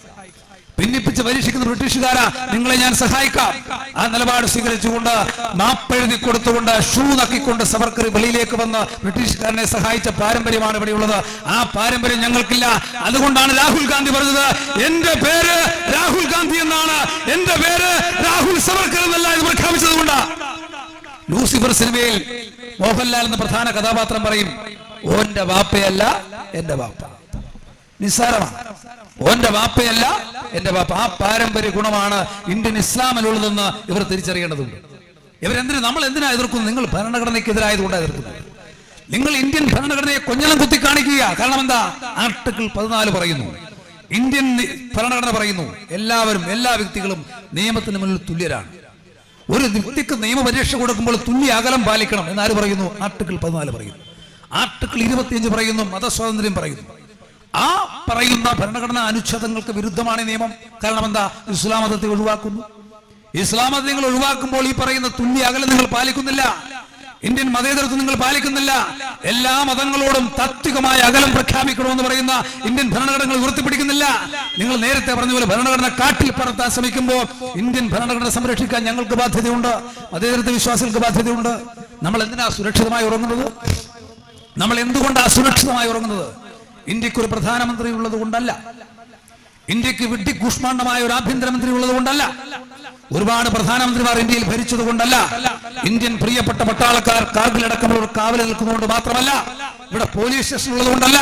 ഭിന്നിപ്പിച്ച് പരീക്ഷിക്കുന്ന ബ്രിട്ടീഷുകാരാ, നിങ്ങളെ ഞാൻ സഹായിക്കാം. ആ നിലപാട് സ്വീകരിച്ചുകൊണ്ട് മാപ്പെഴുതി കൊടുത്തുകൊണ്ട് ഷൂ നക്കിക്കൊണ്ട് സവർക്കർ വെളിയിലേക്ക് വന്ന് ബ്രിട്ടീഷുകാരനെ സഹായിച്ച പാരമ്പര്യമാണ് ഇവിടെയുള്ളത്. ആ പാരമ്പര്യം ഞങ്ങൾക്കില്ല. അതുകൊണ്ടാണ് രാഹുൽ ഗാന്ധി പറഞ്ഞത്, എന്റെ പേര് രാഹുൽ ഗാന്ധി എന്നാണ്, എന്റെ പേര് രാഹുൽ സവർക്കർ എന്നല്ല എന്ന് പ്രഖ്യാപിച്ചത് കൊണ്ട്. ലൂസിഫർ സിനിമയിൽ മോഹൻലാൽ എന്ന പ്രധാന കഥാപാത്രം പറയും, ഓന്റെ വാപ്പയല്ല എന്റെ വാപ്പ. നിസ്സാരമാണ്. ഓന്റെ വാപ്പയല്ല എന്റെ വാപ്പ. ആ പാരമ്പര്യ ഗുണമാണ് ഇന്ത്യൻ ഇസ്ലാമിലുള്ളതെന്ന് ഇവർ തിരിച്ചറിയേണ്ടതുണ്ട്. നമ്മൾ എന്തിനാ എതിർക്കുന്നത്? നിങ്ങൾ ഭരണഘടനയ്ക്കെതിരായതുകൊണ്ടാണ് എതിർക്കുന്നത്. നിങ്ങൾ ഇന്ത്യൻ ഭരണഘടനയെ കൊഞ്ഞളം കുത്തി കാണിക്കുക. കാരണം എന്താ? ആർട്ടിക്കിൾ 14 പറയുന്നു, ഇന്ത്യൻ ഭരണഘടന പറയുന്നു, എല്ലാ വ്യക്തികളും നിയമത്തിന് മുന്നിൽ തുല്യരാണ്. ഒരു വ്യക്തിക്ക് നിയമപരീക്ഷ കൊടുക്കുമ്പോൾ തുല്യ അകലം പാലിക്കണം എന്നാര് പറയുന്നു? ആർട്ടിക്കിൾ 14 പറയുന്നു. ആർട്ടിക്കിൾ 25 പറയുന്നു, മതസ്വാതന്ത്ര്യം പറയുന്നു. ആ പറയുന്ന ഭരണഘടനാ അനുച്ഛേദങ്ങൾക്ക് വിരുദ്ധമാണ് നിയമം. കാരണം എന്താ? ഇസ്ലാം മതത്തെ ഒഴിവാക്കുന്നു. ഇസ്ലാം മതത്തെ നിങ്ങൾ ഒഴിവാക്കുമ്പോൾ ഈ പറയുന്ന തുല്യ അകലം നിങ്ങൾ പാലിക്കുന്നില്ല. ഇന്ത്യൻ മതേതരത്വം നിങ്ങൾ പാലിക്കുന്നില്ല. എല്ലാ മതങ്ങളോടും താത്വികമായ അകലം പ്രഖ്യാപിക്കണമെന്ന് പറയുന്ന ഇന്ത്യൻ ഭരണഘടനകൾ ഉയർത്തിപ്പിടിക്കുന്നില്ല. നിങ്ങൾ നേരത്തെ പറഞ്ഞ പോലെ ഭരണഘടന കാട്ടിൽ പറത്താൻ ശ്രമിക്കുമ്പോൾ ഇന്ത്യൻ ഭരണഘടന സംരക്ഷിക്കാൻ ഞങ്ങൾക്ക് ബാധ്യതയുണ്ട്, മതേതരത്വ വിശ്വാസികൾക്ക് ബാധ്യതയുണ്ട്. നമ്മൾ എന്തിനാ സുരക്ഷിതമായി ഉറങ്ങുന്നത്? നമ്മൾ എന്തുകൊണ്ടാണ് സുരക്ഷിതമായി ഉറങ്ങുന്നത്? ഇന്ത്യക്ക് ഒരു പ്രധാനമന്ത്രി ഉള്ളത് കൊണ്ടല്ല, ഇന്ത്യക്ക് വിഡ്ഢികൂഷ്മാണ്ഡമായ ഒരു ആഭ്യന്തരമന്ത്രി ഉള്ളത് കൊണ്ടല്ല, ഒരുപാട് പ്രധാനമന്ത്രിമാർ ഇന്ത്യയിൽ ഭരിച്ചത് കൊണ്ടല്ല, ഇന്ത്യൻ പ്രിയപ്പെട്ട പട്ടാളക്കാർ കാർഗിലടക്കമുള്ള കാവൽ നിൽക്കുന്നതുകൊണ്ട് മാത്രമല്ല, ഇവിടെ പോലീസ് സ്റ്റേഷൻ ഉള്ളത് കൊണ്ടല്ല,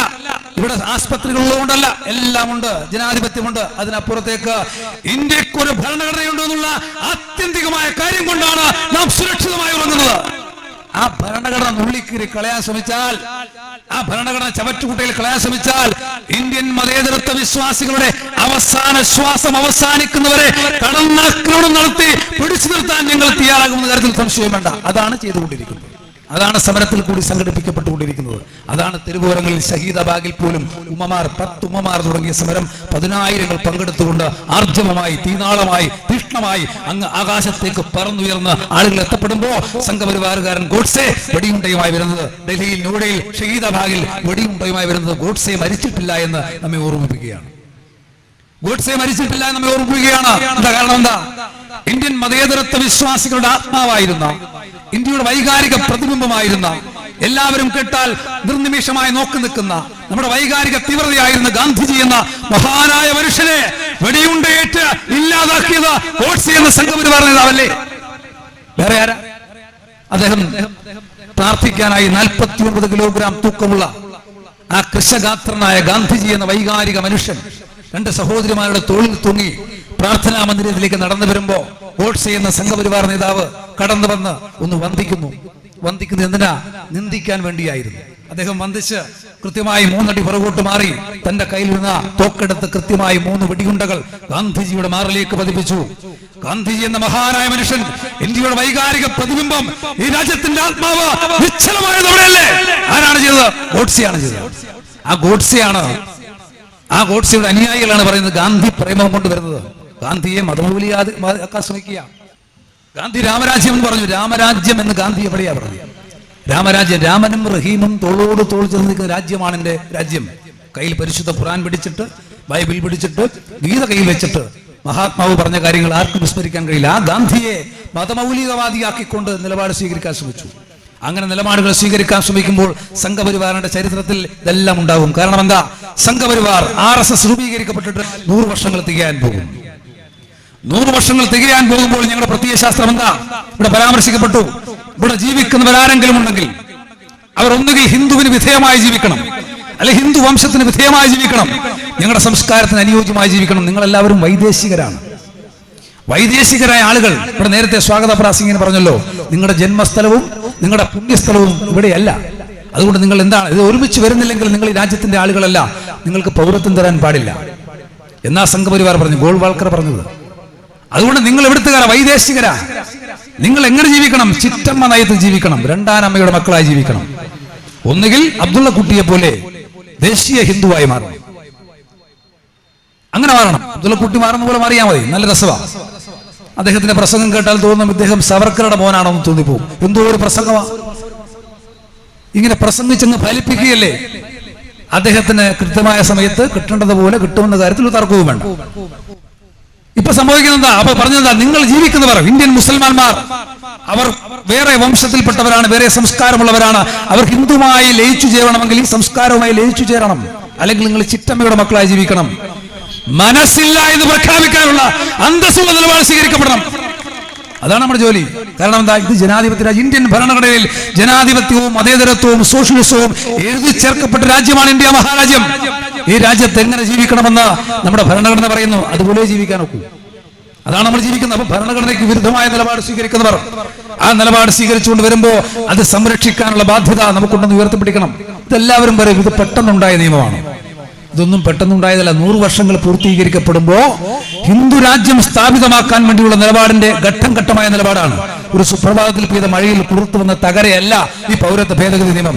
ഇവിടെ ആസ്പത്രികൾ ഉള്ളതുകൊണ്ടല്ല. എല്ലാം ഉണ്ട്, ജനാധിപത്യമുണ്ട്. അതിനപ്പുറത്തേക്ക് ഇന്ത്യക്ക് ഒരു ഭരണഘടനയുണ്ട് എന്നുള്ള ആത്യന്തികമായ കാര്യം കൊണ്ടാണ് നാം സുരക്ഷിതമായി ഉറങ്ങുന്നത്. ആ ഭരണഘടന നുള്ളിക്കീറി കളയാൻ ശ്രമിച്ചാൽ, ആ ഭരണഘടന ചവറ്റുകുട്ടയിൽ കളയാൻ ശ്രമിച്ചാൽ ഇന്ത്യൻ മതേതരത്വ വിശ്വാസികളുടെ അവസാന ശ്വാസം അവസാനിക്കുന്നവരെ കടന്നാക്രമണം നടത്തി പിടിച്ചു നിർത്താൻ ഞങ്ങൾ തയ്യാറാകുന്ന കാര്യത്തിൽ സംശയം വേണ്ട. അതാണ് ചെയ്തുകൊണ്ടിരിക്കുന്നത്. അതാണ് സമരത്തിൽ കൂടി സംഘടിപ്പിക്കപ്പെട്ടുകൊണ്ടിരിക്കുന്നത്. അതാണ് തെരുവോരങ്ങളിൽ ഷഹീദാബാഗിൽ പോലും 10 ഉമ്മമാർ തുടങ്ങിയ സമരം 10,000 പങ്കെടുത്തുകൊണ്ട് ആർജവമായി, തീനാളമായി, തീഷ്ണമായി അങ്ങ് ആകാശത്തേക്ക് പറന്നുയർന്ന് ആളുകൾ എത്തപ്പെടുമ്പോൾ സംഘപരിവാറുകാരൻ ഗോഡ്സെ വെടിയുണ്ടയുമായി വരുന്നത്, ഡൽഹിയിൽ ന്യൂഡൽഹിയിൽ ഷഹീദാബാഗിൽ വെടിയുണ്ടയുമായി വരുന്നത് ഗോഡ്സെ മരിച്ചിട്ടില്ല എന്ന് നമ്മെ ഓർമ്മിപ്പിക്കുകയാണ്. ഗോഡ്സെ മരിച്ചിട്ടില്ല എന്ന് നമ്മെ ഓർമ്മിപ്പിക്കുകയാണ്. എന്താ കാരണം? എന്താ? ഇന്ത്യൻ മതേതരത്വ വിശ്വാസികളുടെ ആത്മാവായിരുന്ന, ഇന്ത്യയുടെ വൈകാരിക പ്രതിബിംബമായിരുന്ന, എല്ലാവരും കേട്ടാൽ നിർനിമിഷമായി നോക്കി നിൽക്കുന്ന നമ്മുടെ വൈകാരിക തീവ്രതയായിരുന്ന ഗാന്ധിജി എന്ന മഹാനായ മനുഷ്യനെ വെടിയുണ്ടയേറ്റ് ഇല്ലാതാക്കിയത് ഗോഡ്സെ എന്ന സംഘപരിവാർ നേതാവല്ലേ? വേറെ ആരാ? അദ്ദേഹം പ്രാർത്ഥിക്കാനായി 49 കിലോഗ്രാം തൂക്കമുള്ള ആ കൃശഗാത്രനായ ഗാന്ധിജി എന്ന വൈകാരിക മനുഷ്യൻ 2 സഹോദരിമാരുടെ തോളിൽ തൂങ്ങി പ്രാർത്ഥനാ മന്ദിരത്തിലേക്ക് നടന്നു വരുമ്പോ ഗോഡ്സെ എന്ന സംഘപരിവാർ നേതാവ് കടന്നു വന്ന് ഒന്ന് വന്ദിക്കുന്നത് എന്തിനാ? നിന്ദിക്കാൻ വേണ്ടിയായിരുന്നു. അദ്ദേഹം വന്ദിച്ച് കൃത്യമായി 3 അടി പുറകോട്ട് മാറി തന്റെ കയ്യിലിരുന്ന തോക്കെടുത്ത് കൃത്യമായി 3 വെടിയുണ്ടകൾ ഗാന്ധിജിയുടെ മാറിലേക്ക് പതിപ്പിച്ചു. ഗാന്ധിജി എന്ന മഹാനായ മനുഷ്യൻ, ഇന്ത്യയുടെ വൈകാരിക പ്രതിബിംബം, ഈ രാജ്യത്തിന്റെ ആത്മാവ് നിശ്ചലമായത് അവിടെയല്ലേ? ആരാണ് ചെയ്തത്? ഗോഡ്സെയാണ് ചെയ്തത്. ആ ഗോഡ്സെയുടെ അനുയായികളാണ് പറയുന്നത് ഗാന്ധി പ്രേമം കൊണ്ടുവരുന്നത്. ഗാന്ധിയെ മതമൗലിയാക്കാൻ ശ്രമിക്കുക. ഗാന്ധി രാമരാജ്യം എന്ന് പറഞ്ഞു. രാമരാജ്യം എന്ന് ഗാന്ധി എവിടെയാ പറഞ്ഞു? രാമരാജ്യം, രാമനും റഹീമും തോളോട് തോൾ ചേർന്ന് നിൽക്കുന്ന രാജ്യമാണ് എന്റെ രാജ്യം. കയ്യിൽ പരിശുദ്ധ ഖുർആൻ പിടിച്ചിട്ട്, ബൈബിൾ പിടിച്ചിട്ട്, ഗീത കയ്യിൽ വെച്ചിട്ട് മഹാത്മാവ് പറഞ്ഞ കാര്യങ്ങൾ ആർക്കും വിസ്മരിക്കാൻ കഴിയില്ല. ആ ഗാന്ധിയെ മതമൗലികവാദിയാക്കിക്കൊണ്ട് നിലപാട് സ്വീകരിക്കാൻ ശ്രമിച്ചു. അങ്ങനെ നിലപാടുകൾ സ്വീകരിക്കാൻ ശ്രമിക്കുമ്പോൾ സംഘപരിവാറിന്റെ ചരിത്രത്തിൽ ഇതെല്ലാം ഉണ്ടാകും. കാരണം എന്താ? സംഘപരിവാർ RSS രൂപീകരിക്കപ്പെട്ടിട്ട് 100 വർഷങ്ങൾ തികയാൻ പോകും. 100 വർഷങ്ങൾ തികയാൻ പോകുമ്പോൾ ഞങ്ങളുടെ പ്രത്യയശാസ്ത്രം എന്താ? ഇവിടെ പരാമർശിക്കപ്പെട്ടു. ഇവിടെ ജീവിക്കുന്നവരാരെങ്കിലും ഉണ്ടെങ്കിൽ അവർ ഒന്നുകിൽ ഹിന്ദുവിന് വിധേയമായി ജീവിക്കണം, അല്ലെ ഹിന്ദു വംശത്തിന് വിധേയമായി ജീവിക്കണം, ഞങ്ങളുടെ സംസ്കാരത്തിന് അനുയോജ്യമായി ജീവിക്കണം. നിങ്ങളെല്ലാവരും വൈദേശികരായ ആളുകൾ. ഇവിടെ നേരത്തെ സ്വാഗത പ്രാസിംഗിന് പറഞ്ഞല്ലോ, നിങ്ങളുടെ ജന്മസ്ഥലവും നിങ്ങളുടെ പുണ്യസ്ഥലവും ഇവിടെയല്ല. അതുകൊണ്ട് നിങ്ങൾ എന്താണ് ഇത് ഒരുമിച്ച് വരുന്നില്ലെങ്കിൽ നിങ്ങൾ ഈ രാജ്യത്തിന്റെ ആളുകളല്ല, നിങ്ങൾക്ക് പൗരത്വം തരാൻ പാടില്ല എന്നാ സംഘപരിവാർ പറഞ്ഞു, ഗോൾവാൾക്കർ പറഞ്ഞത്. അതുകൊണ്ട് നിങ്ങൾ എവിടുത്തുകാരാ? വൈദേശികരാ. നിങ്ങൾ എങ്ങനെ ജീവിക്കണം? ചിറ്റമ്മ നയത്തിൽ ജീവിക്കണം, രണ്ടാനമ്മയുടെ മക്കളായി ജീവിക്കണം. ഒന്നുകിൽ അബ്ദുള്ള കുട്ടിയെ പോലെ ദേശീയ ഹിന്ദുവായി മാറണം. അങ്ങനെ മാറണം. അബ്ദുള്ള കുട്ടി മാറുന്ന പോലെ മാറിയാൽ മതി. നല്ല രസമാണ്. അദ്ദേഹത്തിന്റെ പ്രസംഗം കേട്ടാൽ തോന്നും ഇദ്ദേഹം സവർക്കറുടെ മോനാണോ എന്ന് തോന്നിപ്പോകും. എന്തോ ഒരു പ്രസംഗമാ. ഇങ്ങനെ പ്രസംഗിച്ചെന്ന് ഫലിപ്പിക്കുകയല്ലേ. അദ്ദേഹത്തിന് കൃത്യമായ സമയത്ത് കിട്ടേണ്ടതുപോലെ കിട്ടുമെന്ന കാര്യത്തിൽ ഒരു തർക്കവും വേണ്ട. ഇപ്പൊ സംഭവിക്കുന്നതാ? അപ്പൊ പറഞ്ഞതാ, നിങ്ങൾ ജീവിക്കുന്നവർ ഇന്ത്യൻ മുസൽമാന്മാർ, അവർ വേറെ വംശത്തിൽപ്പെട്ടവരാണ്, വേറെ സംസ്കാരമുള്ളവരാണ്. അവർ ഹിന്ദുമായി ലയിച്ചു ചേരണമെങ്കിൽ ഈ സംസ്കാരവുമായി ലയിച്ചു ചേരണം, അല്ലെങ്കിൽ നിങ്ങൾ ചിറ്റമ്മയുടെ മക്കളായി ജീവിക്കണം. മനസ്സില്ല എന്ന് പ്രഖ്യാപിക്കാനുള്ള അന്തസ്സുള്ള നിലപാട് സ്വീകരിക്കപ്പെടണം. അതാണ് നമ്മുടെ ജോലി. കാരണം എന്താ? ഇത് ജനാധിപത്യ രാജ്യം. ഇന്ത്യൻ ഭരണഘടനയിൽ ജനാധിപത്യവും മതേതരത്വവും സോഷ്യലിസവും എഴുതി ചേർക്കപ്പെട്ട രാജ്യമാണ് ഇന്ത്യ മഹാരാജ്യം. ഈ രാജ്യത്ത് എങ്ങനെ ജീവിക്കണമെന്ന് നമ്മുടെ ഭരണഘടന പറയുന്നു. അതുപോലെ ജീവിക്കാൻ ഒക്കൂ. അതാണ് നമ്മൾ ജീവിക്കുന്നത്. അപ്പൊ ഭരണഘടനയ്ക്ക് വിരുദ്ധമായ നിലപാട് സ്വീകരിക്കുന്നവർ ആ നിലപാട് സ്വീകരിച്ചുകൊണ്ട് വരുമ്പോൾ അത് സംരക്ഷിക്കാനുള്ള ബാധ്യത നമുക്കുണ്ടെന്ന് ഉയർത്തിപ്പിടിക്കണം. ഇതെല്ലാവരും പറയും ഇത് പെട്ടെന്നുണ്ടായ നിയമമാണ്. ഇതൊന്നും പെട്ടെന്നുണ്ടായതല്ല. 100 വർഷങ്ങൾ പൂർത്തീകരിക്കപ്പെടുമ്പോൾ ഹിന്ദു രാജ്യം സ്ഥാപിതമാക്കാൻ വേണ്ടിയുള്ള നിലപാടിന്റെ ഘട്ടം ഘട്ടമായ നിലപാടാണ്. ഒരു സുപ്രഭാതത്തിൽ പെയ്ത മഴയിൽ കുറുത്തു വന്ന തകരയല്ല ഈ പൗരത്വ ഭേദഗതി നിയമം.